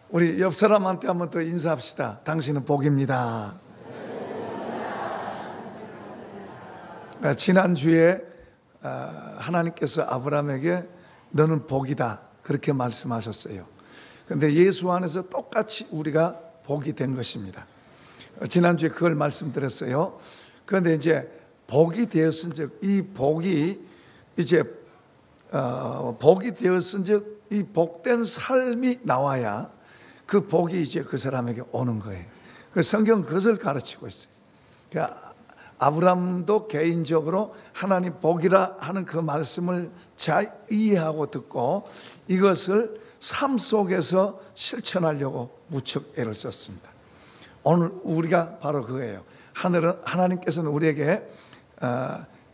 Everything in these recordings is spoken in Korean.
우리 옆 사람한테 한번 더 인사합시다. 당신은 복입니다. 지난주에 하나님께서 아브라함에게 너는 복이다 그렇게 말씀하셨어요. 그런데 예수 안에서 똑같이 우리가 복이 된 것입니다. 지난주에 그걸 말씀드렸어요. 그런데 이제 복이 되었은즉 이 복이 이제 복이 되었은즉 이 복된 삶이 나와야 그 복이 이제 그 사람에게 오는 거예요. 그 성경 그것을 가르치고 있어요. 그러니까 아브라함도 개인적으로 하나님 복이라 하는 그 말씀을 잘 이해하고 듣고 이것을 삶 속에서 실천하려고 무척 애를 썼습니다. 오늘 우리가 바로 그거예요. 하나님께서는 우리에게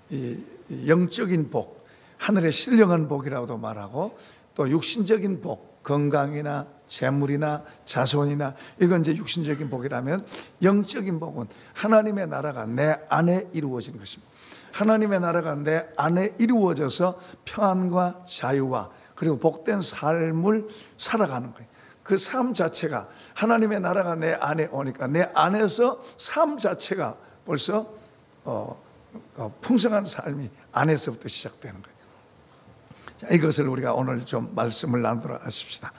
이 영적인 복, 하늘의 신령한 복이라고도 말하고 또 육신적인 복, 건강이나 재물이나 자손이나 이건 이제 육신적인 복이라면 영적인 복은 하나님의 나라가 내 안에 이루어진 것입니다. 하나님의 나라가 내 안에 이루어져서 평안과 자유와 그리고 복된 삶을 살아가는 거예요. 그 삶 자체가 하나님의 나라가 내 안에 오니까 내 안에서 삶 자체가 벌써 풍성한 삶이 안에서부터 시작되는 거예요. 자, 이것을 우리가 오늘 좀 말씀을 나누도록 하십시다.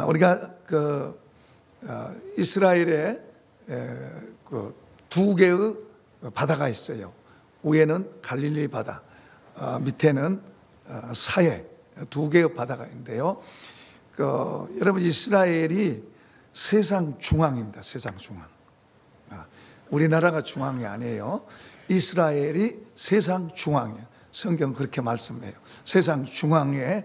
우리가 이스라엘에 두 개의 바다가 있어요. 위에는 갈릴리 바다, 밑에는 사해 두 개의 바다가 있는데요. 여러분 이스라엘이 세상 중앙입니다. 세상 중앙. 우리나라가 중앙이 아니에요. 이스라엘이 세상 중앙이에요. 성경 그렇게 말씀해요. 세상 중앙에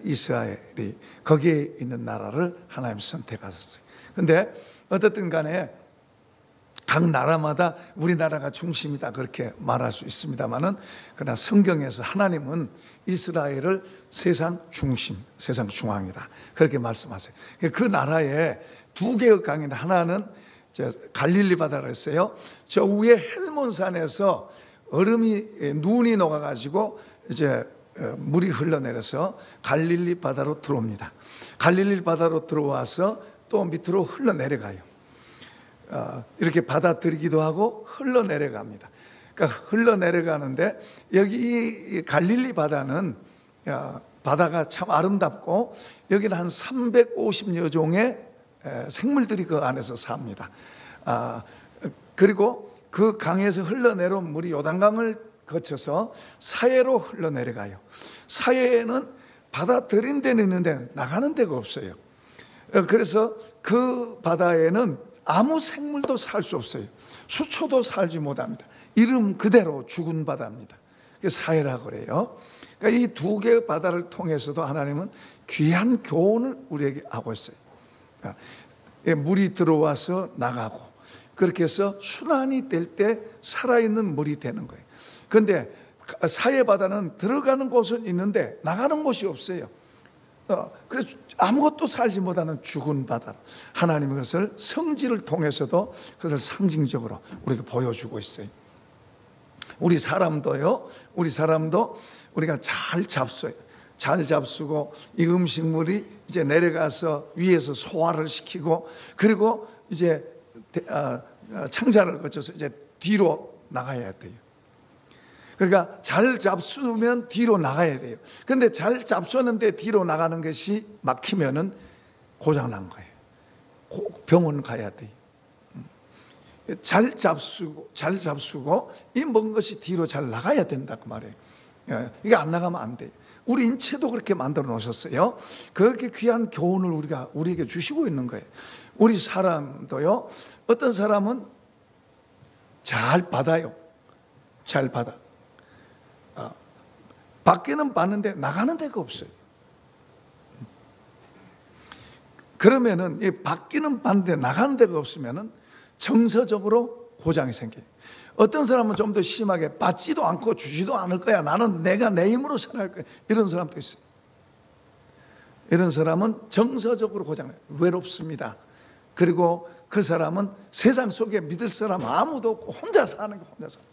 이스라엘이 거기에 있는 나라를 하나님 선택하셨어요. 그런데 어떻든 간에 각 나라마다 우리나라가 중심이다 그렇게 말할 수 있습니다만은 그러나 성경에서 하나님은 이스라엘을 세상 중심, 세상 중앙이다 그렇게 말씀하세요. 그 나라에 두 개의 강인데 하나는 갈릴리 바다라 했어요. 저 위에 헬몬산에서 눈이 녹아가지고 이제 물이 흘러내려서 갈릴리 바다로 들어옵니다. 갈릴리 바다로 들어와서 또 밑으로 흘러내려가요. 이렇게 받아들이기도 하고 흘러내려갑니다. 그러니까 흘러내려가는데 여기 이 갈릴리 바다는 바다가 참 아름답고 여기는 한 350여 종의 생물들이 그 안에서 삽니다. 그리고 그 강에서 흘러내려온 물이 요단강을 거쳐서 사해로 흘러내려가요. 사해에는 받아들인 데는 있는데 나가는 데가 없어요. 그래서 그 바다에는 아무 생물도 살 수 없어요. 수초도 살지 못합니다. 이름 그대로 죽은 바다입니다. 사해라고 그래요. 그러니까 이 두 개의 바다를 통해서도 하나님은 귀한 교훈을 우리에게 하고 있어요. 물이 들어와서 나가고 그렇게 해서 순환이 될 때 살아있는 물이 되는 거예요. 그런데 사해 바다는 들어가는 곳은 있는데 나가는 곳이 없어요. 그래서 아무것도 살지 못하는 죽은 바다. 하나님은 그것을 성질을 통해서도 그것을 상징적으로 우리에게 보여주고 있어요. 우리 사람도 우리가 잘 잡숴요. 잘 잡수고 이 음식물이 이제 내려가서 위에서 소화를 시키고 그리고 이제 창자를 거쳐서 이제 뒤로 나가야 돼요. 그러니까 잘 잡수면 뒤로 나가야 돼요. 그런데 잘 잡수는데 뒤로 나가는 것이 막히면은 고장 난 거예요. 병원 가야 돼요. 잘 잡수고 이 먹은 것이 뒤로 잘 나가야 된다고 말해요. 이게 안 나가면 안 돼요. 우리 인체도 그렇게 만들어 놓으셨어요. 그렇게 귀한 교훈을 우리에게 주시고 있는 거예요. 우리 사람도요. 어떤 사람은 잘 받아요. 잘 받아. 밖에는 받는데 나가는 데가 없어요. 그러면은 이 밖에는 받는데 나가는 데가 없으면은 정서적으로 고장이 생겨요. 어떤 사람은 좀 더 심하게 받지도 않고 주지도 않을 거야. 나는 내가 내 힘으로 살아갈 거야. 이런 사람도 있어요. 이런 사람은 정서적으로 고장나요. 외롭습니다. 그리고 그 사람은 세상 속에 믿을 사람 아무도 없고 혼자 사는 거 혼자 사는.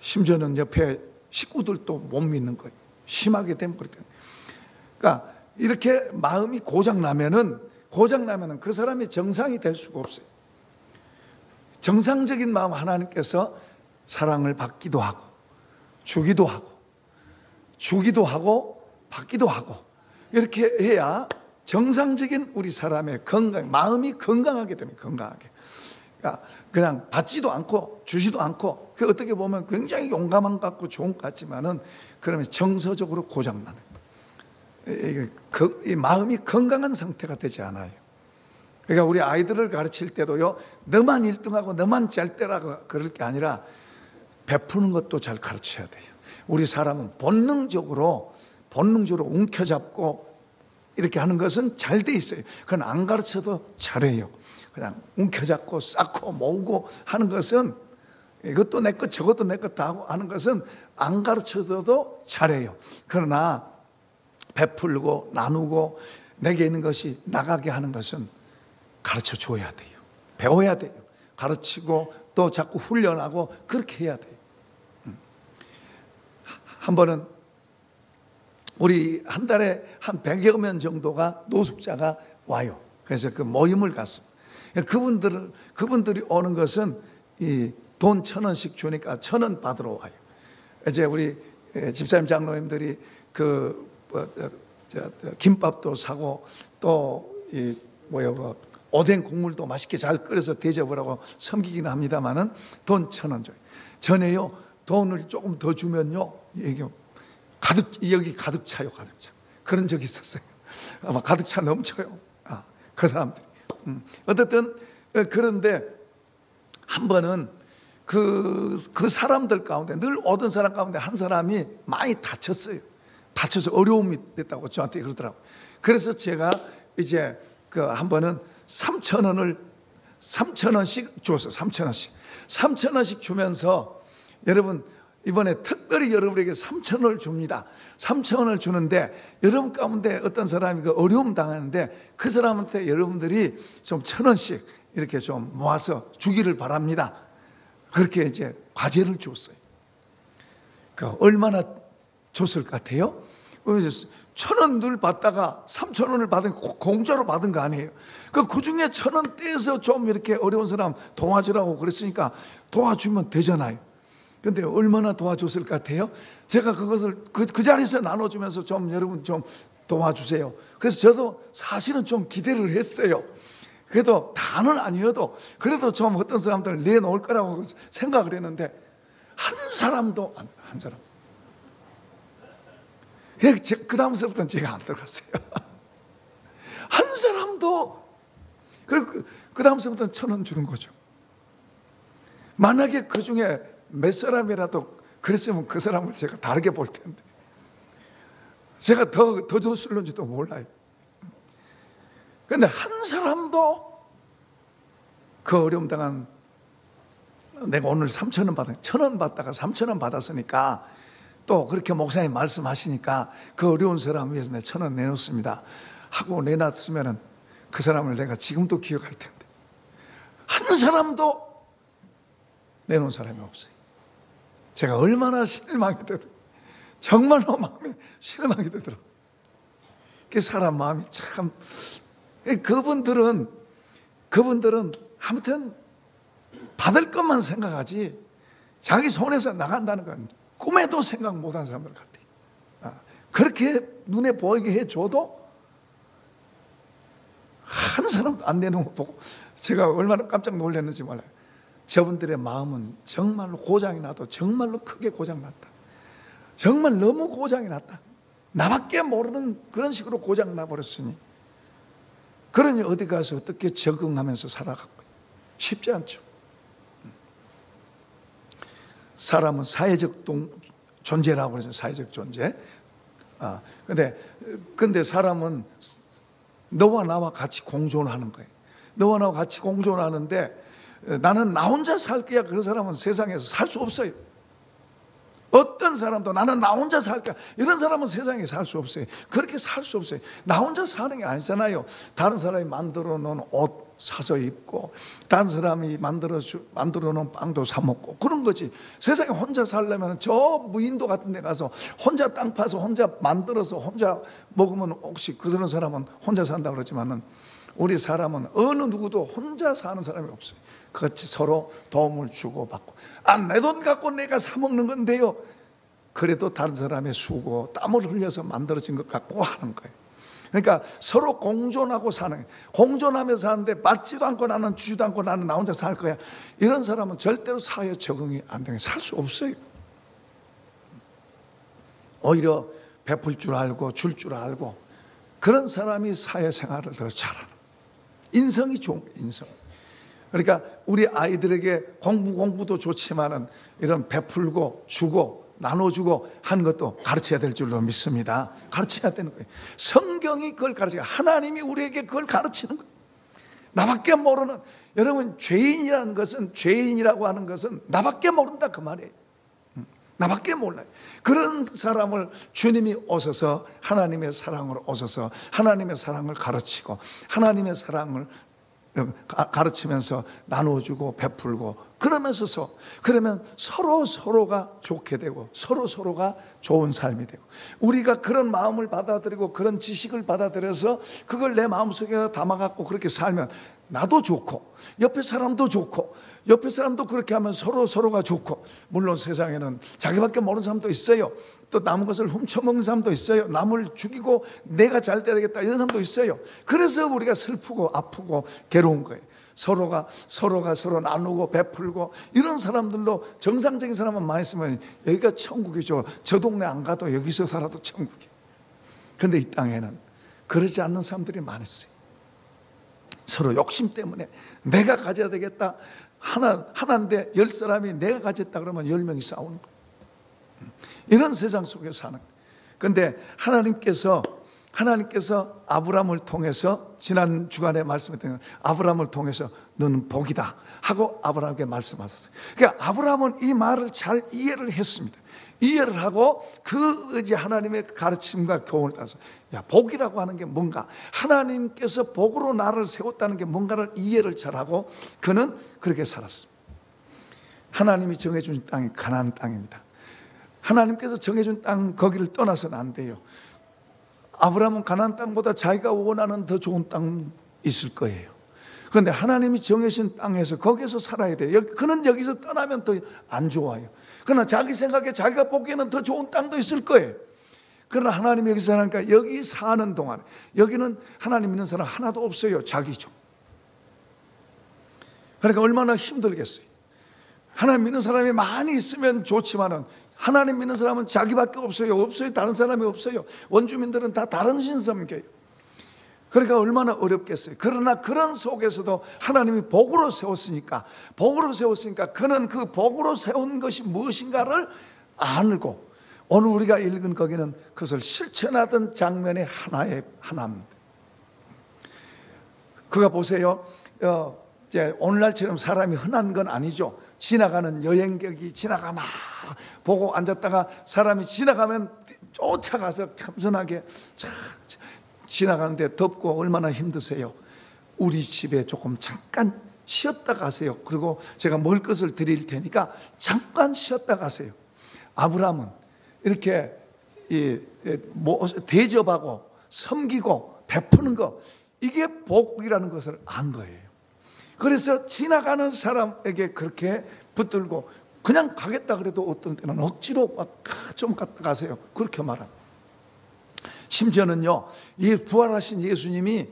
심지어는 옆에 식구들도 못 믿는 거예요. 심하게 되면 그렇게. 그러니까 이렇게 마음이 고장나면은 그 사람이 정상이 될 수가 없어요. 정상적인 마음, 하나님께서 사랑을 받기도 하고 주기도 하고 받기도 하고 이렇게 해야 정상적인 우리 사람의 건강, 마음이 건강하게 됩니다. 건강하게. 그러니까 그냥 받지도 않고 주지도 않고, 그 어떻게 보면 굉장히 용감한 것 같고 좋은 것 같지만은 그러면 정서적으로 고장나는 이 마음이 건강한 상태가 되지 않아요. 그러니까 우리 아이들을 가르칠 때도요, 너만 1등하고 너만 잘 때라고 그럴 게 아니라 베푸는 것도 잘 가르쳐야 돼요. 우리 사람은 본능적으로 움켜잡고 이렇게 하는 것은 잘 돼 있어요. 그건 안 가르쳐도 잘해요. 그냥 움켜잡고 쌓고 모으고 하는 것은, 이것도 내 것 저것도 내 것 다 하고 하는 것은 안 가르쳐도 잘해요. 그러나 베풀고 나누고 내게 있는 것이 나가게 하는 것은 가르쳐 줘야 돼요. 배워야 돼요. 가르치고 또 자꾸 훈련하고 그렇게 해야 돼요. 한 번은 우리 한 달에 한 100여 명 정도가 노숙자가 와요. 그래서 그 모임을 갔습니다. 그분들이 오는 것은 이 돈 1,000원씩 주니까 1,000원 받으러 와요. 이제 우리 집사님 장로님들이 김밥도 사고 또 오뎅 국물도 맛있게 잘 끓여서 대접을 하고 섬기기는 합니다만은 돈 1,000원 줘요. 전에요, 돈을 조금 더 주면요, 여기 가득 차요, 가득 차. 그런 적이 있었어요. 아마 가득 차 넘쳐요. 그 사람들이. 어쨌든 그런데 한 번은 그 사람들 가운데, 늘 오던 사람 가운데 한 사람이 많이 다쳤어요. 다쳐서 어려움이 됐다고 저한테 그러더라고요. 그래서 제가 이제 한 번은 3,000원씩 줬어요. 3,000원씩 주면서, 여러분 이번에 특별히 여러분에게 3,000원을 줍니다. 3,000원을 주는데 여러분 가운데 어떤 사람이 어려움 당하는데 그 사람한테 여러분들이 좀 1,000원씩 이렇게 좀 모아서 주기를 바랍니다. 그렇게 이제 과제를 줬어요. 얼마나 줬을 것 같아요? 1,000원 늘 받다가 3,000원을 받은, 공짜로 받은 거 아니에요. 그 중에 1,000원 떼서 좀 이렇게 어려운 사람 도와주라고 그랬으니까 도와주면 되잖아요. 근데 얼마나 도와줬을 것 같아요? 제가 그것을 그 자리에서 나눠주면서 좀 여러분 좀 도와주세요. 그래서 저도 사실은 좀 기대를 했어요. 그래도 다는 아니어도 그래도 좀 어떤 사람들을 내놓을 거라고 생각을 했는데 한 사람도 한 사람. 그 다음서부터는 제가 안 들어갔어요. 한 사람도. 그 다음서부터는 1,000원 주는 거죠. 만약에 그 중에 몇 사람이라도 그랬으면 그 사람을 제가 다르게 볼 텐데, 제가 더 줬을런지도 몰라요. 그런데 한 사람도 그 어려움 당한, 내가 오늘 3,000원 받은, 1,000원 받다가 3,000원 받았으니까 또 그렇게 목사님 말씀하시니까 그 어려운 사람 위해서 내가 1,000원 내놓습니다 하고 내놨으면 그 사람을 내가 지금도 기억할 텐데, 한 사람도 내놓은 사람이 없어요. 제가 얼마나 실망이 되더라고요. 정말로 마음에 실망이 되더라고요. 그 사람 마음이 참, 그분들은 아무튼 받을 것만 생각하지 자기 손에서 나간다는 건 꿈에도 생각 못한 사람들 같아요. 그렇게 눈에 보이게 해줘도 한 사람도 안 내놓은 거 보고 제가 얼마나 깜짝 놀랐는지 몰라요. 저분들의 마음은 정말로 고장이 나도 정말로 크게 고장났다. 정말 너무 고장이 났다. 나밖에 모르는 그런 식으로 고장 나버렸으니, 그러니 어디 가서 어떻게 적응하면서 살아가고 쉽지 않죠. 사람은 사회적 존재라고 그러죠. 사회적 존재. 근데 사람은 너와 나와 같이 공존하는 거예요. 너와 나와 같이 공존하는데 나는 나 혼자 살 거야. 그런 사람은 세상에서 살 수 없어요. 어떤 사람도 나는 나 혼자 살까, 이런 사람은 세상에 살 수 없어요. 그렇게 살 수 없어요. 나 혼자 사는 게 아니잖아요. 다른 사람이 만들어 놓은 옷 사서 입고, 다른 사람이 만들어 놓은 빵도 사 먹고, 그런 거지. 세상에 혼자 살려면 저 무인도 같은 데 가서 혼자 땅 파서 혼자 만들어서 혼자 먹으면, 혹시 그런 사람은 혼자 산다고 그러지만은, 우리 사람은 어느 누구도 혼자 사는 사람이 없어요. 같이 서로 도움을 주고받고, 내 돈 갖고 내가 사 먹는 건데요, 그래도 다른 사람의 수고, 땀을 흘려서 만들어진 것 갖고 하는 거예요. 그러니까 서로 공존하고 사는 거예요. 공존하면서 사는데 받지도 않고 나는 주지도 않고 나는 나 혼자 살 거야, 이런 사람은 절대로 사회에 적응이 안 되는, 살 수 없어요. 오히려 베풀 줄 알고 줄 줄 알고, 그런 사람이 사회생활을 더 잘하는, 인성이 좋은 거예요, 인성. 그러니까 우리 아이들에게 공부도 좋지만은 이런 베풀고 주고 나눠주고 하는 것도 가르쳐야 될 줄로 믿습니다. 가르쳐야 되는 거예요. 성경이 그걸 가르쳐요. 하나님이 우리에게 그걸 가르치는 거예요. 나밖에 모르는, 여러분, 죄인이라는 것은, 죄인이라고 하는 것은 나밖에 모른다 그 말이에요. 나밖에 몰라요. 그런 사람을 주님이 오셔서 하나님의 사랑으로 오셔서 하나님의 사랑을 가르치고, 하나님의 사랑을 가르치면서 나눠주고 베풀고, 그러면 서로가 좋게 되고 서로가 좋은 삶이 되고, 우리가 그런 마음을 받아들이고 그런 지식을 받아들여서 그걸 내 마음속에 담아갖고 그렇게 살면 나도 좋고 옆에 사람도 좋고, 옆에 사람도 그렇게 하면 서로가 좋고, 물론 세상에는 자기밖에 모르는 사람도 있어요. 또 남은 것을 훔쳐먹는 사람도 있어요. 남을 죽이고 내가 잘 돼야 되겠다 이런 사람도 있어요. 그래서 우리가 슬프고 아프고 괴로운 거예요. 서로가 서로 나누고 베풀고, 이런 사람들로 정상적인 사람만 많이 있으면 여기가 천국이죠. 저 동네 안 가도 여기서 살아도 천국이에요. 그런데 이 땅에는 그러지 않는 사람들이 많았어요. 서로 욕심 때문에 내가 가져야 되겠다, 하나인데 10사람이 내가 가졌다 그러면 10명이 싸우는 거예요. 이런 세상 속에 사는 거예요. 그런데 하나님께서 아브라함을 통해서, 지난 주간에 말씀했던 아브라함을 통해서 너는 복이다 하고 아브라함에게 말씀하셨어요. 그러니까 아브라함은 이 말을 잘 이해를 했습니다. 이해를 하고 그 이제 하나님의 가르침과 교훈을 따라서, 복이라고 하는 게 뭔가, 하나님께서 복으로 나를 세웠다는 게 뭔가를 이해를 잘하고 그는 그렇게 살았습니다. 하나님이 정해준 땅이 가나안 땅입니다. 하나님께서 정해준 땅, 거기를 떠나서는 안 돼요. 아브라함은 가나안 땅보다 자기가 원하는 더 좋은 땅 있을 거예요. 그런데 하나님이 정해진 땅에서 거기서 살아야 돼요. 그는 여기서 떠나면 더 안 좋아요. 그러나 자기 생각에 자기가 보기에는 더 좋은 땅도 있을 거예요. 그러나 하나님이 여기서 사니까, 여기 사는 동안 여기는 하나님 믿는 사람 하나도 없어요. 자기죠. 그러니까 얼마나 힘들겠어요. 하나님 믿는 사람이 많이 있으면 좋지만은, 하나님 믿는 사람은 자기밖에 없어요. 다른 사람이 없어요. 원주민들은 다 다른 신 섬겨요. 그러니까 얼마나 어렵겠어요. 그러나 그런 속에서도 하나님이 복으로 세웠으니까 그는 그 복으로 세운 것이 무엇인가를 알고, 오늘 우리가 읽은 거기는 그것을 실천하던 장면의 하나입니다. 그가 보세요, 이제 오늘날처럼 사람이 흔한 건 아니죠. 지나가는 여행객이 지나가나 보고 앉았다가 사람이 지나가면 쫓아가서 겸손하게 지나가는데 덥고 얼마나 힘드세요. 우리 집에 조금 잠깐 쉬었다 가세요. 그리고 제가 먹을 것을 드릴 테니까 잠깐 쉬었다 가세요. 아브라함은 이렇게 대접하고 섬기고 베푸는 거, 이게 복이라는 것을 안 거예요. 그래서 지나가는 사람에게 그렇게 붙들고 그냥 가겠다 그래도 어떤 때는 억지로 좀 갔다 가세요, 그렇게 말합니다. 심지어는요, 이 부활하신 예수님이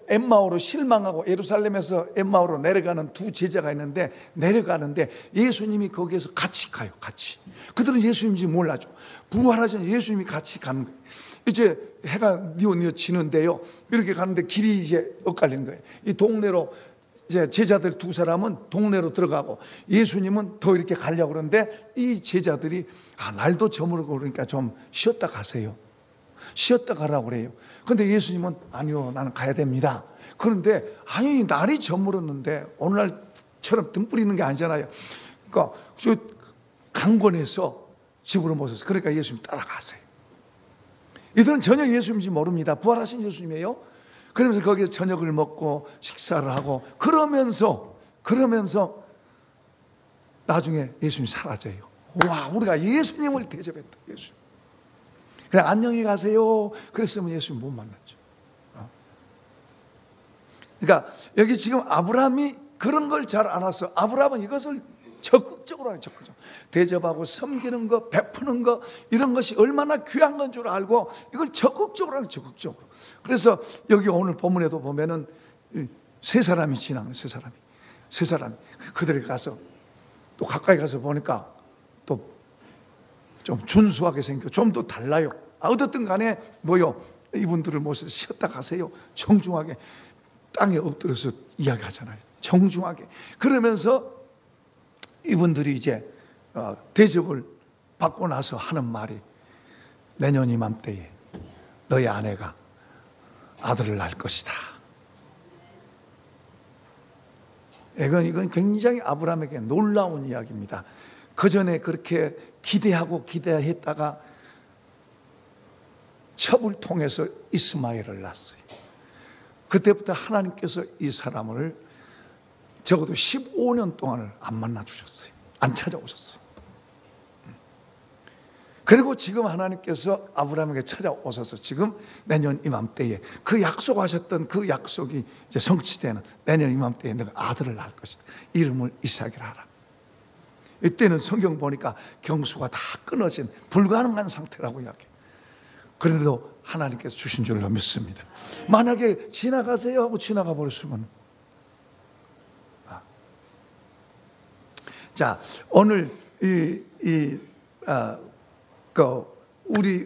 엠마오로 실망하고 예루살렘에서 엠마오로 내려가는 두 제자가 있는데, 내려가는데 예수님이 거기에서 같이 가요. 같이. 그들은 예수님인지 몰라죠. 부활하신 예수님이 같이 가는 거예요. 이제 해가 뉘어 지는데요, 이렇게 가는데 길이 이제 엇갈리는 거예요. 이 동네로 이제 제자들 두 사람은 동네로 들어가고, 예수님은 더 이렇게 가려고 그러는데 이 제자들이 날도 저물고 그러니까 좀 쉬었다 가세요. 쉬었다 가라고 그래요. 그런데 예수님은 아니요, 나는 가야 됩니다. 그런데 아니, 날이 저물었는데 오늘날처럼 등 뿌리는 게 아니잖아요. 그러니까 강권해서 집으로 모셨어요. 그러니까 예수님 따라가세요. 이들은 전혀 예수님인지 모릅니다. 부활하신 예수님이에요. 그러면서 거기서 저녁을 먹고 식사를 하고 그러면서 나중에 예수님이 사라져요. 와, 우리가 예수님을 대접했다. 예수님. 그냥 안녕히 가세요. 그랬으면 예수님 못 만났죠. 그러니까 여기 지금 아브라함이 그런 걸 잘 알아서 아브라함은 이것을 적극적으로 하는, 적극적으로 대접하고 섬기는 거, 베푸는 거, 이런 것이 얼마나 귀한 건 줄 알고 이걸 적극적으로 하는, 적극적으로. 그래서 여기 오늘 본문에도 보면은 세 사람이 지나가는, 세 사람이 그들에게 가서 또 가까이 가서 보니까 또 좀 준수하게 생겨, 좀 더 달라요. 어떻든 간에 뭐요, 이분들을 모셔서 쉬었다 가세요. 정중하게 땅에 엎드려서 이야기하잖아요. 정중하게. 그러면서 이분들이 이제 대접을 받고 나서 하는 말이, 내년 이맘때에 너희 아내가 아들을 낳을 것이다. 이건 굉장히 아브라함에게 놀라운 이야기입니다. 그 전에 그렇게 기대했다가 첩을 통해서 이스마엘을 낳았어요. 그때부터 하나님께서 이 사람을 적어도 15년 동안을 안 만나 주셨어요. 안 찾아오셨어요. 그리고 지금 하나님께서 아브라함에게 찾아오셔서 지금 내년 이맘때에 그 약속하셨던 그 약속이 이제 성취되는, 내년 이맘때에 내가 아들을 낳을 것이다. 이름을 이삭이라 하라. 이때는 성경 보니까 경수가 다 끊어진 불가능한 상태라고 이야기해요. 그런데도 하나님께서 주신 줄로 믿습니다. 만약에 지나가세요 하고 지나가 버렸으면, 자, 오늘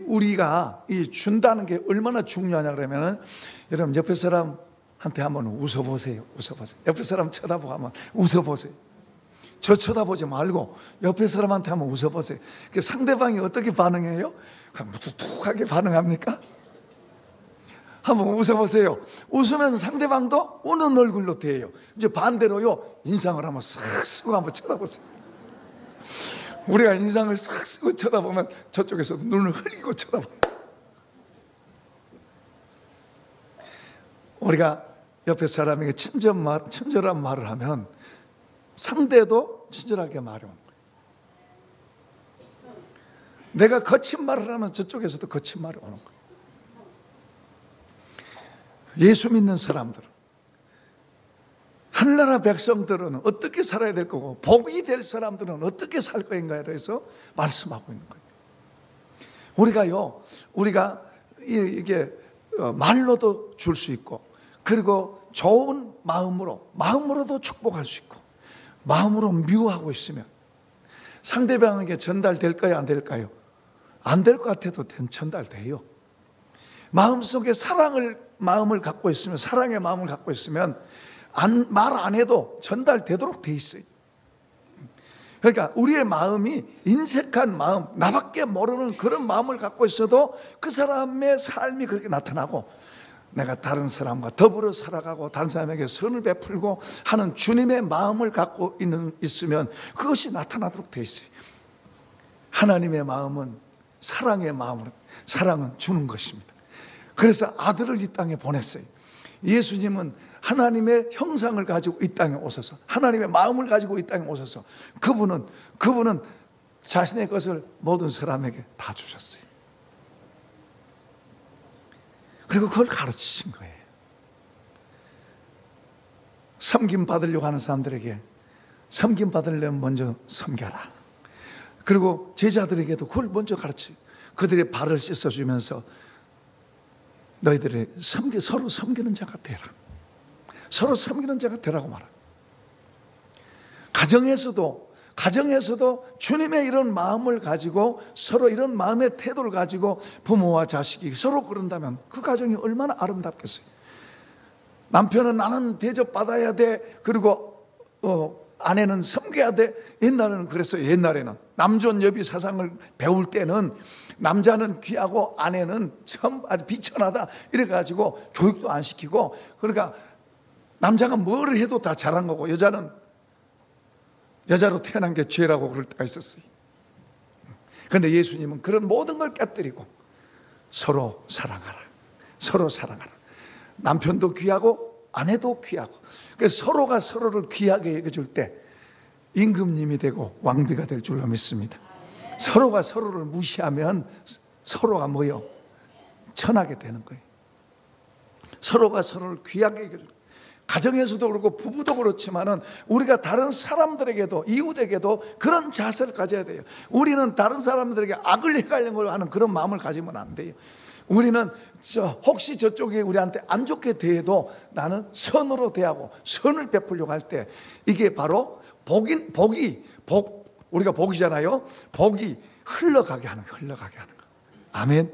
우리가 이 준다는 게 얼마나 중요하냐 그러면은, 여러분 옆에 사람한테 한번 웃어보세요. 옆에 사람 쳐다보고 한번 웃어보세요. 저 쳐다보지 말고 옆에 사람한테 한번 웃어보세요. 상대방이 어떻게 반응해요? 무뚝뚝하게 반응합니까? 한번 웃어보세요. 웃으면 상대방도 우는 얼굴로 돼요. 이제 반대로요, 인상을 한번 싹 쓰고 한번 쳐다보세요. 우리가 인상을 싹 쓰고 쳐다보면 저쪽에서 눈을 흘리고 쳐다봐요. 우리가 옆에 사람에게 친절한 말을 하면 상대도 친절하게 말해요. 내가 거친 말을 하면 저쪽에서도 거친 말이 오는 거예요. 예수 믿는 사람들은, 하늘나라 백성들은 어떻게 살아야 될 거고 복이 될 사람들은 어떻게 살 거인가에 대해서 말씀하고 있는 거예요. 우리가 이게 말로도 줄 수 있고, 그리고 좋은 마음으로도 축복할 수 있고, 마음으로 미워하고 있으면 상대방에게 전달될까요? 안 될까요? 안 될 것 같아도 전달돼요. 마음속에 마음을 갖고 있으면, 사랑의 마음을 갖고 있으면 말 안 해도 전달되도록 돼 있어요. 그러니까 우리의 마음이 인색한 마음, 나밖에 모르는 그런 마음을 갖고 있어도 그 사람의 삶이 그렇게 나타나고, 내가 다른 사람과 더불어 살아가고 다른 사람에게 선을 베풀고 하는 주님의 마음을 갖고 있으면 그것이 나타나도록 돼 있어요. 하나님의 마음은 사랑의 마음으로, 사랑은 주는 것입니다. 그래서 아들을 이 땅에 보냈어요. 예수님은 하나님의 형상을 가지고 이 땅에 오셔서, 하나님의 마음을 가지고 이 땅에 오셔서 그분은 자신의 것을 모든 사람에게 다 주셨어요. 그리고 그걸 가르치신 거예요. 섬김 받으려고 하는 사람들에게 섬김 받으려면 먼저 섬겨라. 그리고 제자들에게도 그걸 먼저 가르쳐요. 그들의 발을 씻어주면서 너희들이 서로 섬기는 자가 되라. 서로 섬기는 자가 되라고 말합니다. 가정에서도 주님의 이런 마음을 가지고, 서로 이런 마음의 태도를 가지고 부모와 자식이 서로 그런다면 그 가정이 얼마나 아름답겠어요. 남편은 나는 대접받아야 돼, 그리고 아내는 섬겨야 돼. 옛날에는 그랬어요. 옛날에는 남존 여비 사상을 배울 때는 남자는 귀하고 아내는 참 아주 비천하다 이래가지고 교육도 안 시키고, 그러니까 남자가 뭘 해도 다 잘한 거고 여자로 태어난 게 죄라고 그럴 때가 있었어요. 그런데 예수님은 그런 모든 걸 깨뜨리고 서로 사랑하라, 서로 사랑하라. 남편도 귀하고 아내도 귀하고, 그래서 서로가 서로를 귀하게 여겨줄 때 임금님이 되고 왕비가 될 줄로 믿습니다. 서로가 서로를 무시하면 서로가 뭐요? 천하게 되는 거예요. 서로가 서로를 귀하게 여겨줄, 가정에서도 그렇고 부부도 그렇지만은 우리가 다른 사람들에게도, 이웃에게도 그런 자세를 가져야 돼요. 우리는 다른 사람들에게 악을 행하려고 하는 그런 마음을 가지면 안 돼요. 우리는 혹시 저쪽에 우리한테 안 좋게 대해도 나는 선으로 대하고 선을 베풀려고 할 때, 이게 바로 우리가 복이잖아요. 복이 흘러가게 하는 거예요. 흘러가게 하는 거. 아멘.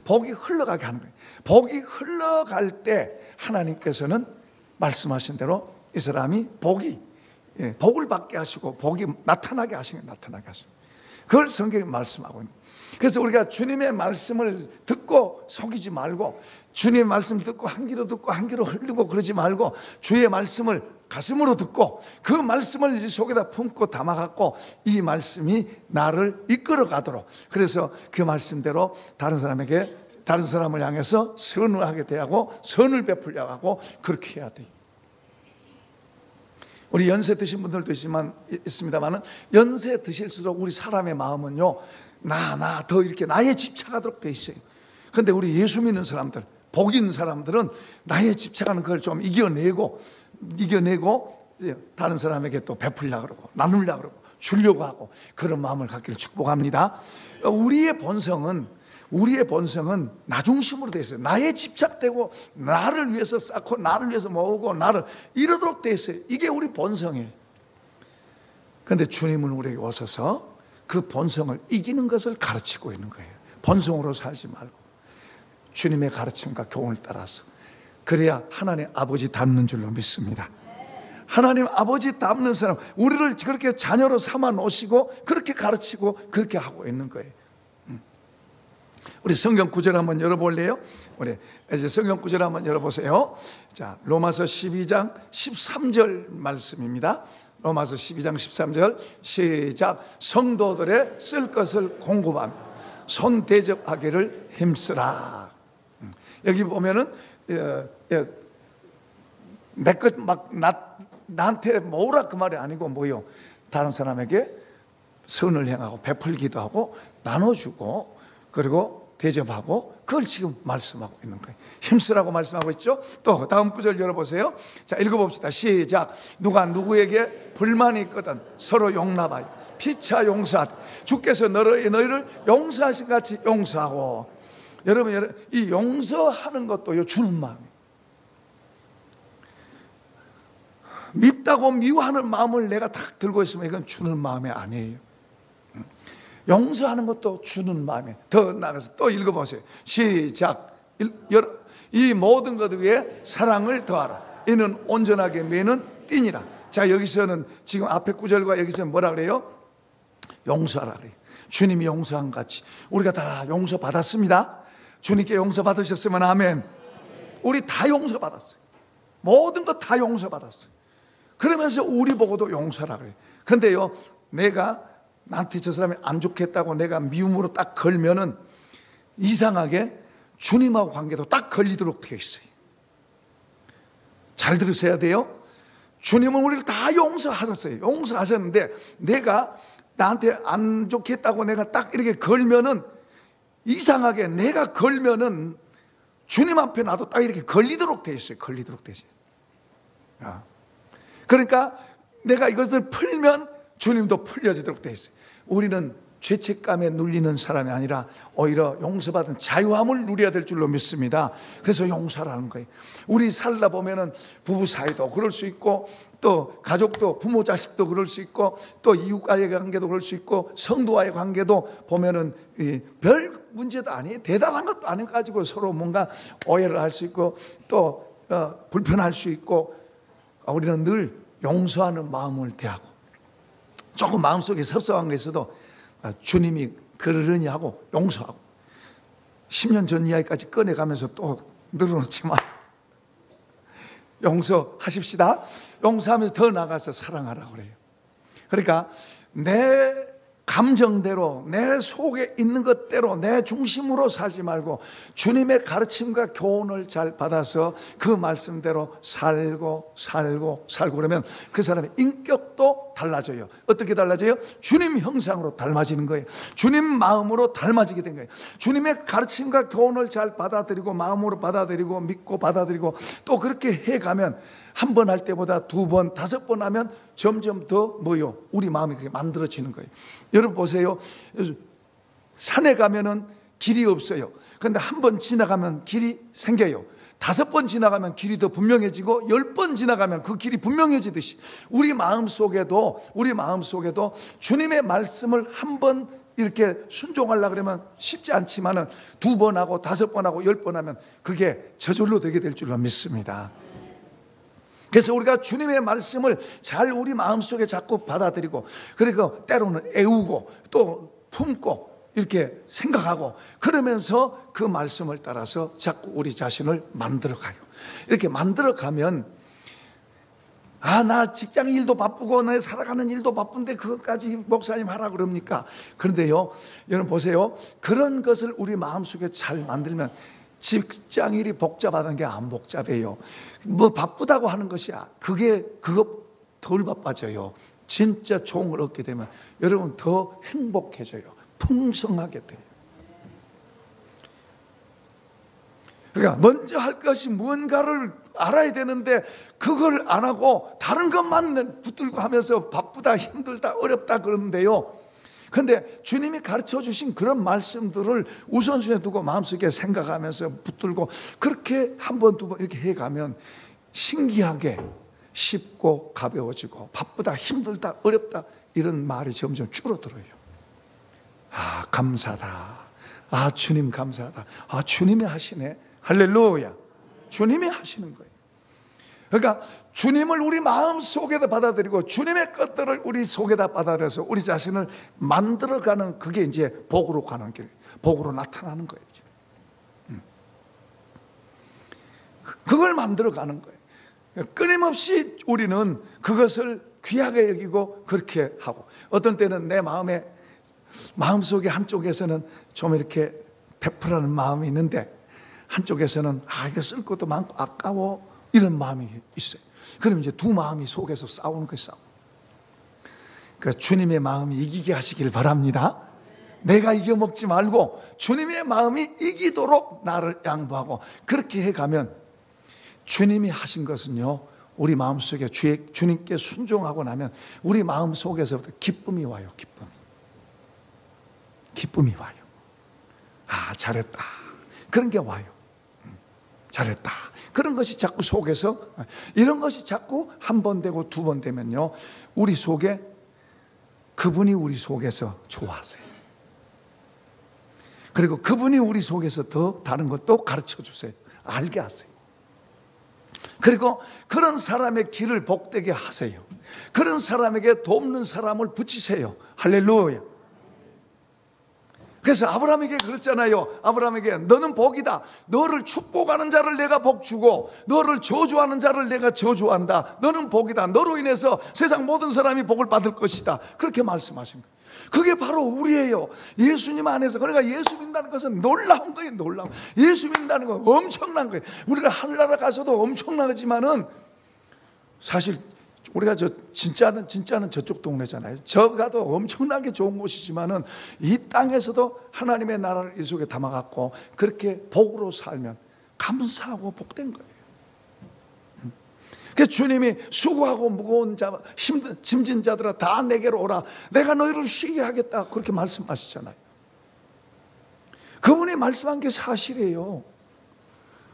복이 흘러가게 하는 거예요. 복이 흘러갈 때 하나님께서는 말씀하신 대로 이 사람이 복을 받게 하시고 복이 나타나게 하시는 거예요. 나타나게 하시는 거예요. 그걸 성경에 말씀하고 있는 거예요. 그래서 우리가 주님의 말씀을 듣고 속이지 말고, 주님의 말씀을 듣고 한 귀로 듣고 한 귀로 흘리고 그러지 말고, 주의 말씀을 가슴으로 듣고 그 말씀을 이 속에다 품고 담아갖고 이 말씀이 나를 이끌어 가도록, 그래서 그 말씀대로 다른 사람을 향해서 선을 하게 대하고 선을 베풀려고 하고 그렇게 해야 돼요. 우리 연세 드신 분들도 있습니다만, 연세 드실수록 우리 사람의 마음은요, 더 이렇게 나에 집착하도록 돼 있어요. 그런데 우리 예수 믿는 사람들, 복 있는 사람들은 나에 집착하는 걸 좀 이겨내고 다른 사람에게 또 베풀려고 그러고 나누려고 그러고 주려고 하고, 그런 마음을 갖기를 축복합니다. 우리의 본성은 나 중심으로 되어 있어요. 나에 집착되고 나를 위해서 쌓고 나를 위해서 모으고 나를 이러도록 되어 있어요. 이게 우리 본성이에요. 그런데 주님은 우리에게 오셔서 그 본성을 이기는 것을 가르치고 있는 거예요. 본성으로 살지 말고 주님의 가르침과 교훈을 따라서, 그래야 하나님 아버지 닮는 줄로 믿습니다. 하나님 아버지 닮는 사람, 우리를 그렇게 자녀로 삼아 놓으시고 그렇게 가르치고 그렇게 하고 있는 거예요. 우리 성경 구절 한번 열어볼래요? 우리 이제 성경 구절 한번 열어보세요. 자, 로마서 12장 13절 말씀입니다. 로마서 12장 13절 시작. 성도들의 쓸 것을 공급하며 손 대접하기를 힘쓰라. 여기 보면은 내 것 막 나한테 모으라 그 말이 아니고 뭐요? 다른 사람에게 선을 행하고 베풀기도 하고 나눠주고 그리고 대접하고, 그걸 지금 말씀하고 있는 거예요. 힘쓰라고 말씀하고 있죠. 또 다음 구절 열어보세요. 자, 읽어봅시다. 시작. 누가 누구에게 불만이 있거든 서로 용납하여 피차 용서하되 주께서 너희를 용서하신 같이 용서하고. 여러분, 이 용서하는 것도 주는 마음이에요. 밉다고 미워하는 마음을 내가 딱 들고 있으면 이건 주는 마음이 아니에요. 용서하는 것도 주는 마음에. 더 나가서 또 읽어보세요. 시작. 이 모든 것 위에 사랑을 더하라. 이는 온전하게 매는 띠니라. 자, 여기서는 지금 앞에 구절과 여기서는 뭐라 그래요? 용서하라 그래요. 주님이 용서한 같이 우리가 다 용서 받았습니다. 주님께 용서 받으셨으면 아멘. 우리 다 용서 받았어요. 모든 것 다 용서 받았어요. 그러면서 우리 보고도 용서하라 그래요. 근데요, 나한테 저 사람이 안 좋겠다고 내가 미움으로 딱 걸면은 이상하게 주님하고 관계도 딱 걸리도록 되어 있어요. 잘 들으셔야 돼요. 주님은 우리를 다 용서하셨어요. 용서하셨는데 내가 나한테 안 좋겠다고 내가 딱 이렇게 걸면은 이상하게 내가 걸면은 주님 앞에 나도 딱 이렇게 걸리도록 되어 있어요. 걸리도록 되어 있어요. 그러니까 내가 이것을 풀면 주님도 풀려지도록 되어 있어요. 우리는 죄책감에 눌리는 사람이 아니라 오히려 용서받은 자유함을 누려야 될 줄로 믿습니다. 그래서 용서라는 거예요. 우리 살다 보면은 부부 사이도 그럴 수 있고, 또 가족도, 부모 자식도 그럴 수 있고, 또 이웃과의 관계도 그럴 수 있고, 성도와의 관계도 보면은 별 문제도 아니에요. 대단한 것도 아닌 가지고 서로 뭔가 오해를 할 수 있고 또 불편할 수 있고, 우리는 늘 용서하는 마음을 대하고, 조금 마음속에 섭섭한 게 있어도 주님이 그러려니 하고 용서하고, 10년 전 이야기까지 꺼내가면서 또 늘어놓지만 용서하십시다. 용서하면서 더 나가서 사랑하라고 그래요. 그러니까 내 감정대로 내 속에 있는 것대로 내 중심으로 살지 말고 주님의 가르침과 교훈을 잘 받아서 그 말씀대로 살고 그러면 그 사람의 인격도 달라져요. 어떻게 달라져요? 주님 형상으로 닮아지는 거예요. 주님 마음으로 닮아지게 된 거예요. 주님의 가르침과 교훈을 잘 받아들이고 마음으로 받아들이고 믿고 받아들이고 또 그렇게 해가면 한 번 할 때보다 2번, 5번 하면 점점 더 뭐요? 우리 마음이 그렇게 만들어지는 거예요. 여러분 보세요. 산에 가면은 길이 없어요. 그런데 한 번 지나가면 길이 생겨요. 5번 지나가면 길이 더 분명해지고 10번 지나가면 그 길이 분명해지듯이 우리 마음속에도 주님의 말씀을 한 번 이렇게 순종하려고 그러면 쉽지 않지만은 2번 하고 5번 하고 10번 하면 그게 저절로 되게 될 줄로 믿습니다. 그래서 우리가 주님의 말씀을 잘 우리 마음속에 자꾸 받아들이고 그리고 때로는 애우고 또 품고 이렇게 생각하고 그러면서 그 말씀을 따라서 자꾸 우리 자신을 만들어가요. 이렇게 만들어가면 나 직장 일도 바쁘고 내 살아가는 일도 바쁜데 그것까지 목사님 하라 그럽니까? 그런데요, 여러분 보세요. 그런 것을 우리 마음속에 잘 만들면 직장 일이 복잡하다는 게 안 복잡해요. 뭐 바쁘다고 하는 것이야. 그거 덜 바빠져요. 진짜 좋은 걸 얻게 되면 여러분 더 행복해져요. 풍성하게 돼요. 그러니까 먼저 할 것이 무언가를 알아야 되는데 그걸 안 하고 다른 것만 붙들고 하면서 바쁘다, 힘들다, 어렵다 그러는데요. 그런데 주님이 가르쳐 주신 그런 말씀들을 우선순위에 두고 마음속에 생각하면서 붙들고 그렇게 한 번, 2번 이렇게 해가면 신기하게 쉽고 가벼워지고 바쁘다, 힘들다, 어렵다 이런 말이 점점 줄어들어요. 감사하다. 주님 감사하다. 주님이 하시네. 할렐루야. 주님이 하시는 거예요. 그러니까 주님을 우리 마음 속에다 받아들이고 주님의 것들을 우리 속에다 받아들여서 우리 자신을 만들어가는 그게 이제 복으로 가는 길, 복으로 나타나는 거예요. 그걸 만들어가는 거예요. 끊임없이 우리는 그것을 귀하게 여기고 그렇게 하고 어떤 때는 내 마음속에 한쪽에서는 좀 이렇게 베풀라는 마음이 있는데 한쪽에서는 이거 쓸 것도 많고 아까워 이런 마음이 있어요. 그럼 이제 두 마음이 속에서 싸우는 거예요. 그러니까 주님의 마음이 이기게 하시길 바랍니다. 내가 이겨먹지 말고 주님의 마음이 이기도록 나를 양보하고 그렇게 해가면 주님이 하신 것은요 우리 마음속에 주님께 순종하고 나면 우리 마음속에서부터 기쁨이 와요. 기쁨이 와요. 잘했다 그런 게 와요. 잘했다 그런 것이 자꾸 속에서 이런 것이 자꾸 한 번 되고 2번 되면요 우리 속에 그분이 우리 속에서 좋아하세요. 그리고 그분이 우리 속에서 더 다른 것도 가르쳐 주세요. 알게 하세요. 그리고 그런 사람의 길을 복되게 하세요. 그런 사람에게 돕는 사람을 붙이세요. 할렐루야. 그래서 아브라함에게 그랬잖아요. 아브라함에게 너는 복이다. 너를 축복하는 자를 내가 복주고 너를 저주하는 자를 내가 저주한다. 너는 복이다. 너로 인해서 세상 모든 사람이 복을 받을 것이다. 그렇게 말씀하신 거예요. 그게 바로 우리예요. 예수님 안에서. 그러니까 예수 믿는다는 것은 놀라운 거예요. 놀라운. 예수 믿는다는 건 엄청난 거예요. 우리가 하늘나라 가서도 엄청나지만은 사실 우리가 진짜는 저쪽 동네잖아요. 저 가도 엄청나게 좋은 곳이지만은 이 땅에서도 하나님의 나라를 이 속에 담아갖고 그렇게 복으로 살면 감사하고 복된 거예요. 그래서 주님이 수고하고 무거운 자, 짐진 자들아 다 내게로 오라. 내가 너희를 쉬게 하겠다. 그렇게 말씀하시잖아요. 그분이 말씀한 게 사실이에요.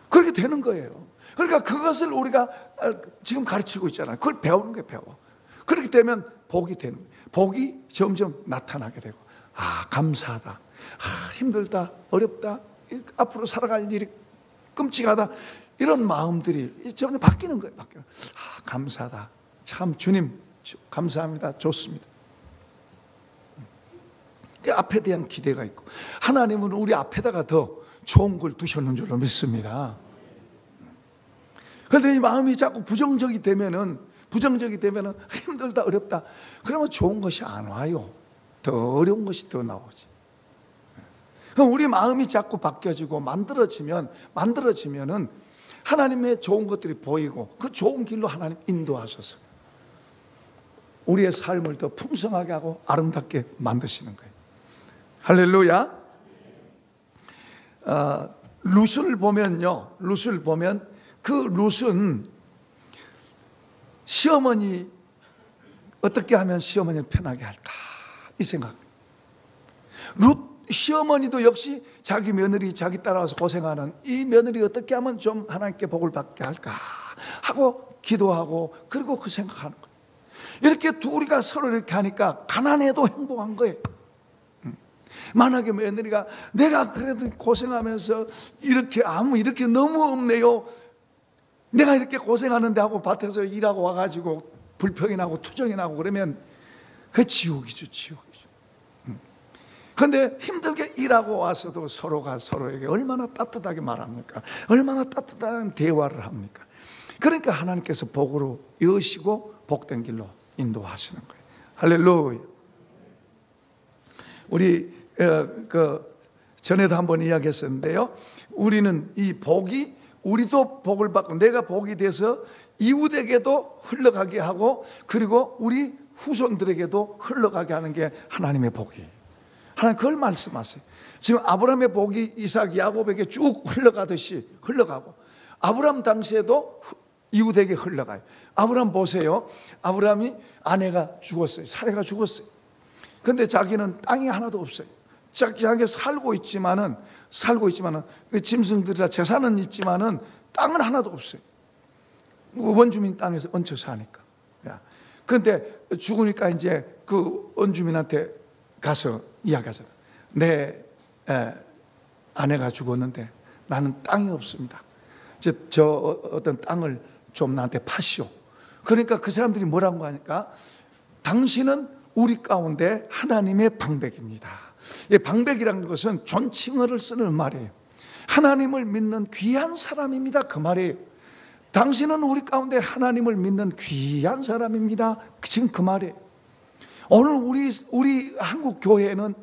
그렇게 되는 거예요. 그러니까 그것을 우리가 지금 가르치고 있잖아요. 그걸 배우는 거예요. 배워. 그렇게 되면 복이 되는 거예요. 복이 점점 나타나게 되고 감사하다. 힘들다. 어렵다. 앞으로 살아갈 일이 끔찍하다. 이런 마음들이 점점 바뀌는 거예요. 감사하다. 참 주님 감사합니다. 좋습니다. 그 앞에 대한 기대가 있고 하나님은 우리 앞에다가 더 좋은 걸 두셨는 줄로 믿습니다. 그런데 이 마음이 자꾸 부정적이 되면은 힘들다 어렵다 그러면 좋은 것이 안 와요. 더 어려운 것이 더 나오지. 그럼 우리 마음이 자꾸 바뀌어지고 만들어지면은 하나님의 좋은 것들이 보이고 그 좋은 길로 하나님 인도하셔서 우리의 삶을 더 풍성하게 하고 아름답게 만드시는 거예요. 할렐루야. 룻을 보면요, 룻을 보면 그 룻은 시어머니 어떻게 하면 시어머니를 편하게 할까 이 생각. 룻 시어머니도 역시 자기 며느리 자기 따라와서 고생하는 이 며느리 어떻게 하면 좀 하나님께 복을 받게 할까 하고 기도하고 그리고 그 생각하는 거예요. 이렇게 둘이가 서로 이렇게 하니까 가난해도 행복한 거예요. 만약에 며느리가 내가 그래도 고생하면서 이렇게 이렇게 너무 없네요, 내가 이렇게 고생하는데 하고 밭에서 일하고 와가지고 불평이 나고 투정이 나고 그러면 그 지옥이죠, 지옥이죠. 그런데 힘들게 일하고 와서도 서로가 서로에게 얼마나 따뜻하게 말합니까? 얼마나 따뜻한 대화를 합니까? 그러니까 하나님께서 복으로 여시고 복된 길로 인도하시는 거예요. 할렐루야. 우리 전에도 한번 이야기했었는데요, 우리는 이 복이 우리도 복을 받고 내가 복이 돼서 이웃에게도 흘러가게 하고 그리고 우리 후손들에게도 흘러가게 하는 게 하나님의 복이에요. 하나님 그걸 말씀하세요. 지금 아브라함의 복이 이삭 야곱에게 쭉 흘러가듯이 흘러가고 아브라함 당시에도 이웃에게 흘러가요. 아브라함 보세요. 아브라함이 아내가 죽었어요. 사례가 죽었어요. 그런데 자기는 땅이 하나도 없어요. 자기가 살고 있지만은 짐승들이라 재산은 있지만은 땅은 하나도 없어요. 원주민 땅에서 얹혀 사니까. 그런데 죽으니까 이제 그 원주민한테 가서 이야기하잖아. 내 아내가 죽었는데 나는 땅이 없습니다. 저 어떤 땅을 좀 나한테 파시오. 그러니까 그 사람들이 뭐라고 하니까 당신은 우리 가운데 하나님의 방백입니다. 이 방백이라는 것은 존칭어를 쓰는 말이에요. 하나님을 믿는 귀한 사람입니다 그 말이에요. 당신은 우리 가운데 하나님을 믿는 귀한 사람입니다. 지금 그 말이에요. 오늘 우리 한국 교회는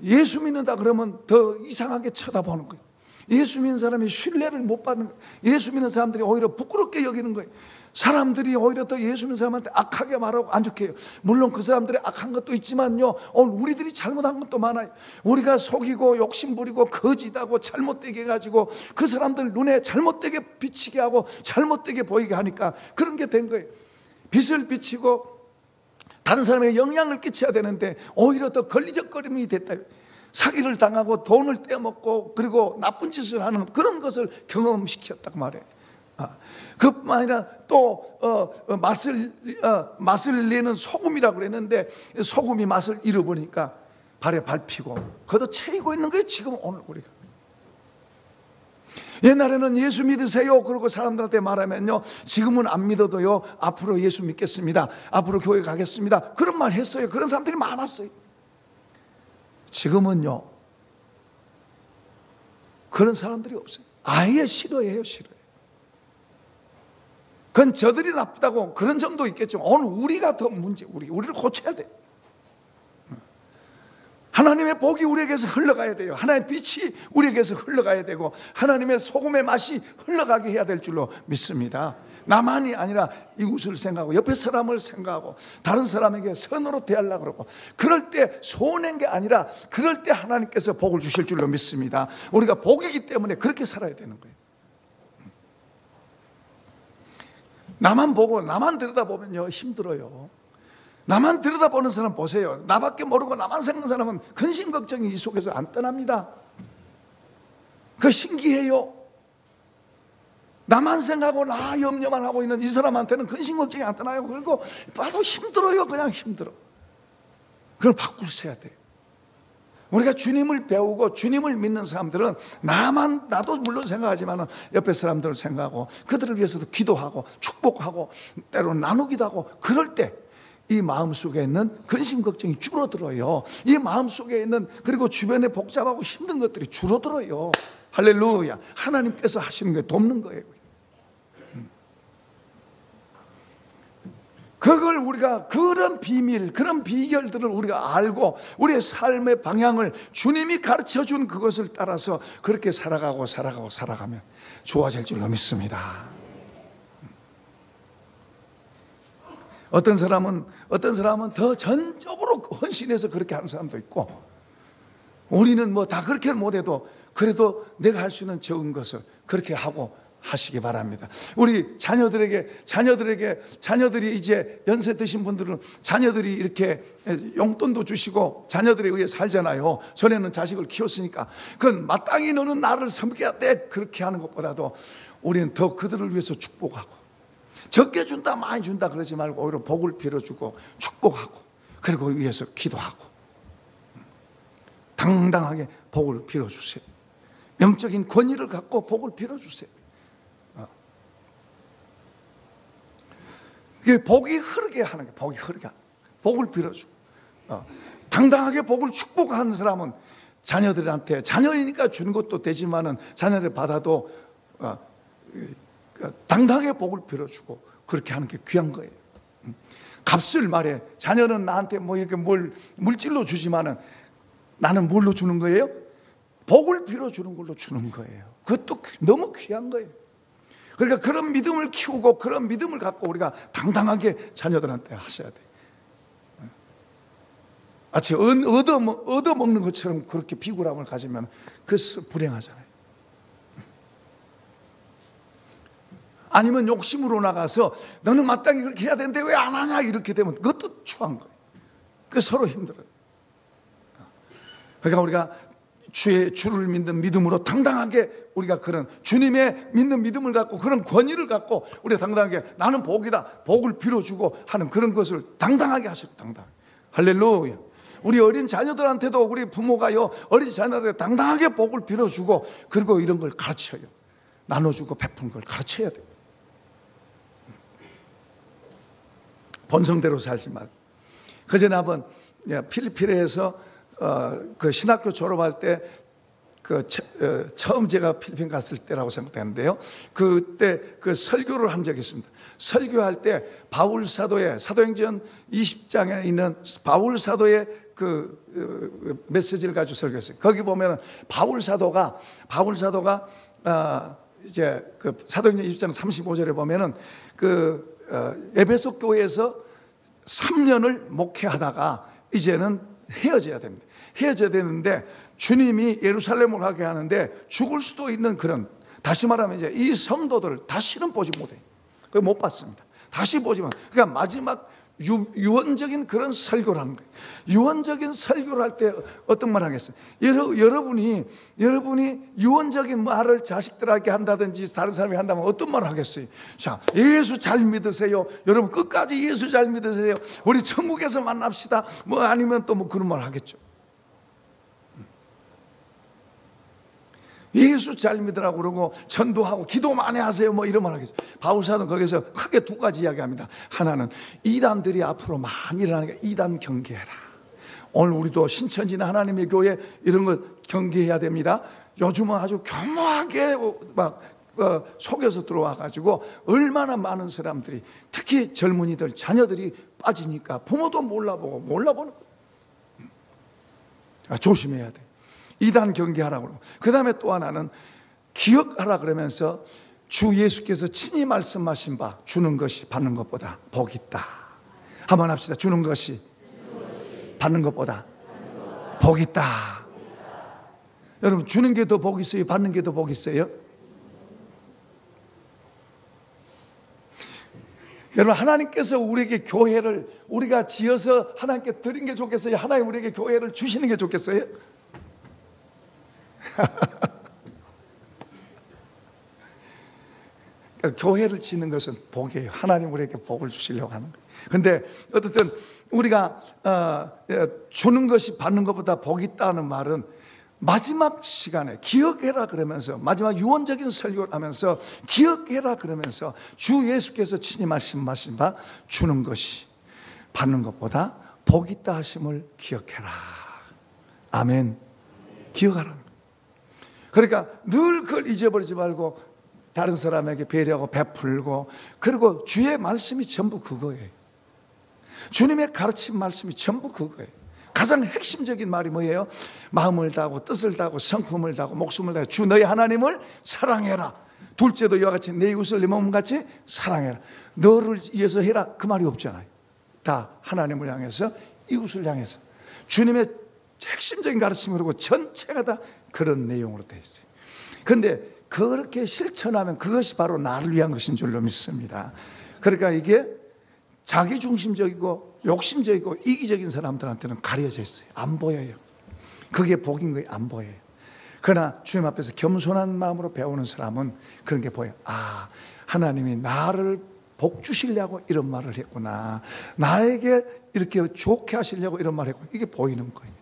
예수 믿는다 그러면 더 이상하게 쳐다보는 거예요. 예수 믿는 사람이 신뢰를 못 받는 거예요. 예수 믿는 사람들이 오히려 부끄럽게 여기는 거예요. 사람들이 오히려 더 예수 믿는 사람한테 악하게 말하고 안 좋게 해요. 물론 그 사람들이 악한 것도 있지만요, 오늘 우리들이 잘못한 것도 많아요. 우리가 속이고 욕심부리고 거짓하고 잘못되게 해가지고 그 사람들 눈에 잘못되게 비치게 하고 잘못되게 보이게 하니까 그런 게 된 거예요. 빛을 비치고 다른 사람에게 영향을 끼쳐야 되는데 오히려 더 걸리적거림이 됐다. 사기를 당하고 돈을 떼먹고 그리고 나쁜 짓을 하는 그런 것을 경험시켰다고 말해요. 그뿐만 아니라 또 맛을 내는 소금이라고 그랬는데 소금이 맛을 잃어버리니까 발에 밟히고 그것도 채이고 있는 거예요. 지금 오늘 우리가 옛날에는 예수 믿으세요 그러고 사람들한테 말하면요, 지금은 안 믿어도요 앞으로 예수 믿겠습니다, 앞으로 교회 가겠습니다, 그런 말 했어요. 그런 사람들이 많았어요. 지금은요 그런 사람들이 없어요. 아예 싫어해요. 싫어요. 그건 저들이 나쁘다고 그런 점도 있겠지만 오늘 우리가 더 문제, 우리를 고쳐야 돼요. 하나님의 복이 우리에게서 흘러가야 돼요. 하나님의 빛이 우리에게서 흘러가야 되고 하나님의 소금의 맛이 흘러가게 해야 될 줄로 믿습니다. 나만이 아니라 이웃을 생각하고 옆에 사람을 생각하고 다른 사람에게 선으로 대하려고 그러고 그럴 때 손해인 게 아니라 그럴 때 하나님께서 복을 주실 줄로 믿습니다. 우리가 복이기 때문에 그렇게 살아야 되는 거예요. 나만 보고 나만 들여다보면요 힘들어요. 나만 들여다보는 사람 보세요. 나밖에 모르고 나만 생각하는 사람은 근심 걱정이 이 속에서 안 떠납니다. 그 신기해요. 나만 생각하고 나 염려만 하고 있는 이 사람한테는 근심 걱정이 안 떠나요. 그리고 봐도 힘들어요. 그냥 힘들어. 그걸 바꾸셔야 돼요. 우리가 주님을 배우고 주님을 믿는 사람들은 나도 물론 생각하지만 옆에 사람들을 생각하고 그들을 위해서도 기도하고 축복하고 때로는 나누기도 하고 그럴 때 이 마음속에 있는 근심 걱정이 줄어들어요. 이 마음속에 있는 그리고 주변에 복잡하고 힘든 것들이 줄어들어요. 할렐루야. 하나님께서 하시는 게 돕는 거예요. 그걸 우리가 그런 비밀, 그런 비결들을 우리가 알고 우리의 삶의 방향을 주님이 가르쳐 준 그것을 따라서 그렇게 살아가면 좋아질 줄로 믿습니다. 어떤 사람은 더 전적으로 헌신해서 그렇게 하는 사람도 있고, 우리는 뭐 다 그렇게 못해도 그래도 내가 할 수 있는 적은 것을 그렇게 하고 하시기 바랍니다. 우리 자녀들이 이제 연세 드신 분들은 자녀들이 이렇게 용돈도 주시고 자녀들에 의해 살잖아요. 전에는 자식을 키웠으니까 그건 마땅히 너는 나를 섬겨야 돼 그렇게 하는 것보다도 우리는 더 그들을 위해서 축복하고, 적게 준다 많이 준다 그러지 말고 오히려 복을 빌어주고 축복하고, 그리고 위해서 기도하고 당당하게 복을 빌어주세요. 영적인 권위를 갖고 복을 빌어주세요. 이게 복이 흐르게 하는 게, 복을 빌어주고 당당하게 복을 축복하는 사람은 자녀들한테, 자녀이니까 주는 것도 되지만은 자녀들 받아도 당당하게 복을 빌어주고 그렇게 하는 게 귀한 거예요. 값을 말해. 자녀는 나한테 뭐 이렇게 물질로 주지만은 나는 뭘로 주는 거예요? 복을 빌어주는 걸로 주는 거예요. 그것도 너무 귀한 거예요. 그러니까 그런 믿음을 키우고 그런 믿음을 갖고 우리가 당당하게 자녀들한테 하셔야 돼요. 마치 얻어먹는 것처럼 그렇게 비굴함을 가지면 그것은 불행하잖아요. 아니면 욕심으로 나가서 너는 마땅히 그렇게 해야 되는데 왜 안 하냐 이렇게 되면 그것도 추한 거예요. 그래서 서로 힘들어요. 그러니까 우리가 주를 믿는 믿음으로 당당하게 우리가 그런 주님의 믿는 믿음을 갖고 그런 권위를 갖고 우리가 당당하게 나는 복이다, 복을 빌어주고 하는 그런 것을 당당하게 하시고, 당당하게. 할렐루야. 우리 어린 자녀들한테도 우리 부모가요, 어린 자녀들한테 당당하게 복을 빌어주고 그리고 이런 걸 가르쳐요. 나눠주고 베푼 걸 가르쳐야 돼요. 본성대로 살지 말고. 그전에 한번 필리핀에서 그 신학교 졸업할 때 처음 제가 필리핀 갔을 때라고 생각되는데요. 그때 그 설교를 한 적이 있습니다. 설교할 때 바울 사도의 사도행전 20장에 있는 바울 사도의 그 메시지를 가지고 설교했어요. 거기 보면 바울 사도가 이제 그 사도행전 20장 35절에 보면은 에베소 교회에서 3년을 목회하다가 이제는 헤어져야 됩니다. 헤어져야 되는데 주님이 예루살렘을 가게 하는데 죽을 수도 있는 그런, 다시 말하면 이제 이 성도들을 다시는 보지 못해요. 못 봤습니다. 다시 보지만, 그러니까 마지막 유언적인 그런 설교를 하는 거예요. 유언적인 설교를 할 때 어떤 말 하겠어요? 여러분이 유언적인 말을 자식들에게 한다든지 다른 사람이 한다면 어떤 말을 하겠어요? 자, 예수 잘 믿으세요. 여러분 끝까지 예수 잘 믿으세요. 우리 천국에서 만납시다. 뭐 아니면 또 뭐 그런 말 하겠죠. 예수 잘 믿으라고 그러고 전도하고 기도 많이 하세요 뭐 이런 말 하겠죠. 바울사도는 거기서 크게 두 가지 이야기합니다. 하나는 이단들이 앞으로 많이 일어나니까 이단 경계해라. 오늘 우리도 신천지나 하나님의 교회 이런 거 경계해야 됩니다. 요즘은 아주 교묘하게 막 속여서 들어와 가지고 얼마나 많은 사람들이, 특히 젊은이들 자녀들이 빠지니까 부모도 몰라보는 거예요. 조심해야 돼. 이단 경계하라고. 그 다음에 또 하나는 기억하라 그러면서 주 예수께서 친히 말씀하신 바 주는 것이 받는 것보다 복이 있다. 한번 합시다. 주는 것이 받는 것보다 복이 있다. 여러분, 주는 게 더 복이 있어요? 받는 게 더 복이 있어요? 여러분, 하나님께서 우리에게 교회를 우리가 지어서 하나님께 드린 게 좋겠어요? 하나님 우리에게 교회를 주시는 게 좋겠어요? 그러니까 교회를 짓는 것은 복이에요. 하나님 우리에게 복을 주시려고 하는 거예요. 근데 어쨌든 우리가 주는 것이 받는 것보다 복이 있다는 말은 마지막 시간에 기억해라 그러면서, 마지막 유언적인 설교를 하면서 기억해라 그러면서 주 예수께서 친히 말씀하신 바 주는 것이 받는 것보다 복이 있다 하심을 기억해라. 아멘. 기억하라. 그러니까 늘 그걸 잊어버리지 말고 다른 사람에게 배려하고 베풀고, 그리고 주의 말씀이 전부 그거예요. 주님의 가르친 말씀이 전부 그거예요. 가장 핵심적인 말이 뭐예요? 마음을 다하고 뜻을 다하고 성품을 다하고 목숨을 다하고 주 너희 하나님을 사랑해라. 둘째도 이와 같이 내 이웃을 내 몸같이 사랑해라. 너를 위해서 해라 그 말이 없잖아요. 다 하나님을 향해서 이웃을 향해서 주님의 핵심적인 가르침을 하고 전체가 다 그런 내용으로 되어 있어요. 그런데 그렇게 실천하면 그것이 바로 나를 위한 것인 줄로 믿습니다. 그러니까 이게 자기중심적이고 욕심적이고 이기적인 사람들한테는 가려져 있어요. 안 보여요. 그게 복인 거예요. 안 보여요. 그러나 주님 앞에서 겸손한 마음으로 배우는 사람은 그런 게 보여요. 아, 하나님이 나를 복 주시려고 이런 말을 했구나. 나에게 이렇게 좋게 하시려고 이런 말을 했구나. 이게 보이는 거예요.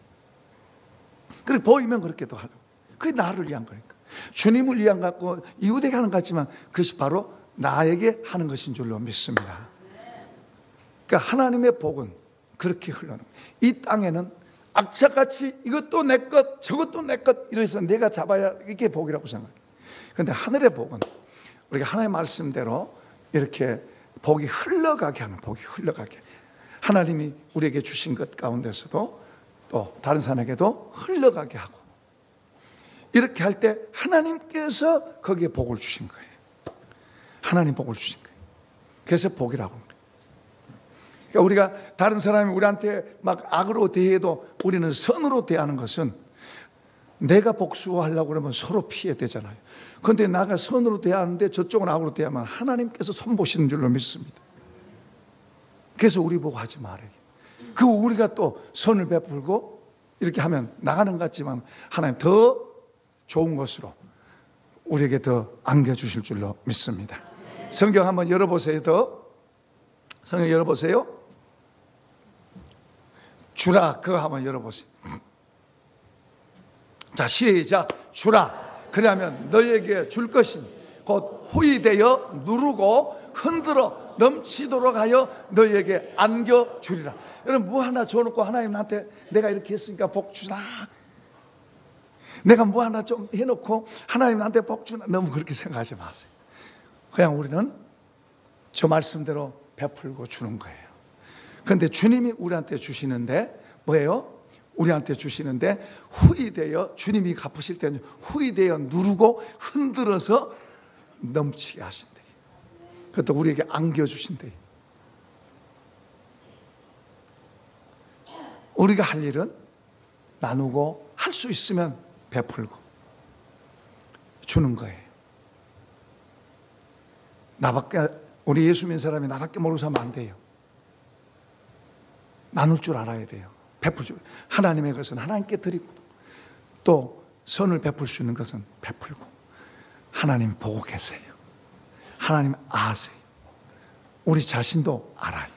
그래 보이면 그렇게도 하고. 그게 나를 위한 거니까. 주님을 위한 것 같고 이웃에게 하는 것 같지만 그것이 바로 나에게 하는 것인 줄로 믿습니다. 그러니까 하나님의 복은 그렇게 흘러는 거예요. 이 땅에는 악착같이 이것도 내 것 저것도 내 것 이래서 내가 잡아야 이게 복이라고 생각해요. 그런데 하늘의 복은 우리가 하나님의 말씀대로 이렇게 복이 흘러가게 하는, 복이 흘러가게, 하나님이 우리에게 주신 것 가운데서도 또 다른 사람에게도 흘러가게 하고, 이렇게 할 때 하나님께서 거기에 복을 주신 거예요. 하나님 복을 주신 거예요. 그래서 복이라고 합니다. 그러니까 우리가 다른 사람이 우리한테 막 악으로 대해도 우리는 선으로 대하는 것은, 내가 복수하려고 그러면 서로 피해되잖아요. 그런데 나가 선으로 대하는데 저쪽은 악으로 대하면 하나님께서 손보시는 줄로 믿습니다. 그래서 우리 보고 하지 말아요. 그 우리가 또 선을 베풀고 이렇게 하면 나가는 것 같지만 하나님 더 좋은 것으로 우리에게 더 안겨주실 줄로 믿습니다. 성경 한번 열어보세요. 성경 열어보세요. 주라, 그거 한번 열어보세요. 자, 시작. 주라. 그러면 너에게 줄 것인 곧 후이되어 누르고 흔들어 넘치도록 하여 너에게 안겨주리라. 여러분, 뭐 하나 줘놓고 하나님한테 내가 이렇게 했으니까 복 주라, 내가 뭐 하나 좀 해놓고 하나님한테 복 주나, 너무 그렇게 생각하지 마세요. 그냥 우리는 저 말씀대로 베풀고 주는 거예요. 그런데 주님이 우리한테 주시는데 뭐예요? 우리한테 주시는데 후이되어, 주님이 갚으실 때는 후이되어 누르고 흔들어서 넘치게 하신대요. 그것도 우리에게 안겨주신대요. 우리가 할 일은 나누고 할 수 있으면 베풀고 주는 거예요. 나밖에, 우리 예수 믿는 사람이 나밖에 모르고 살면 안 돼요. 나눌 줄 알아야 돼요. 베풀 줄. 하나님의 것은 하나님께 드리고 또 선을 베풀 수 있는 것은 베풀고. 하나님 보고 계세요. 하나님 아세요. 우리 자신도 알아요.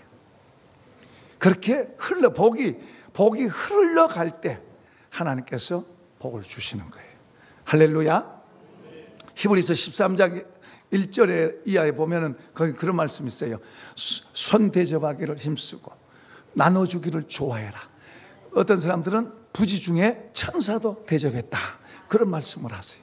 그렇게 복이 흘러갈 때 하나님께서 복을 주시는 거예요. 할렐루야. 히브리서 13장 1절에 이하에 보면은 거기 그런 말씀이 있어요. 손 대접하기를 힘쓰고 나눠주기를 좋아해라. 어떤 사람들은 부지 중에 천사도 대접했다, 그런 말씀을 하세요.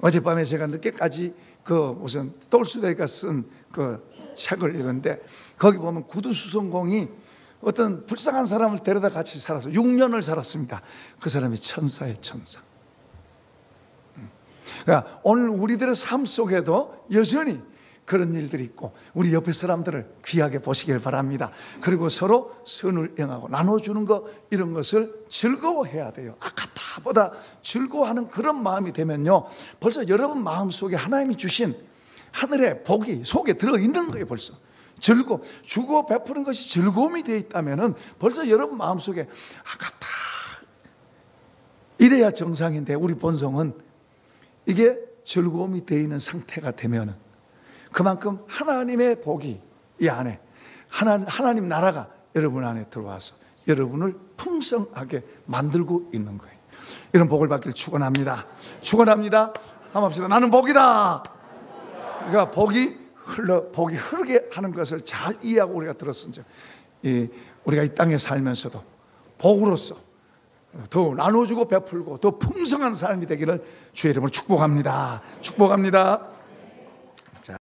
어젯밤에 제가 늦게까지 그 무슨 똘수대가 쓴 그 책을 읽었는데 거기 보면 구두수성공이 어떤 불쌍한 사람을 데려다 같이 살아서 6년을 살았습니다. 그 사람이 천사의 천사. 그러니까 오늘 우리들의 삶 속에도 여전히 그런 일들이 있고 우리 옆에 사람들을 귀하게 보시길 바랍니다. 그리고 서로 선을 행하고 나눠주는 것, 이런 것을 즐거워해야 돼요. 아까보다 즐거워하는 그런 마음이 되면요, 벌써 여러분 마음속에 하나님이 주신 하늘의 복이 속에 들어있는 거예요. 벌써 주고 베푸는 것이 즐거움이 되어 있다면 벌써 여러분 마음속에 아깝다, 이래야 정상인데 우리 본성은 이게 즐거움이 되어 있는 상태가 되면 그만큼 하나님의 복이 이 안에, 하나님 나라가 여러분 안에 들어와서 여러분을 풍성하게 만들고 있는 거예요. 이런 복을 받기를 축원합니다. 축원합니다. 한번 합시다. 나는 복이다. 그러니까 복이 흐르게 하는 것을 잘 이해하고 우리가 들었은 즉, 우리가 이 땅에 살면서도 복으로서 더 나눠주고 베풀고 더 풍성한 삶이 되기를 주의 이름으로 축복합니다. 축복합니다.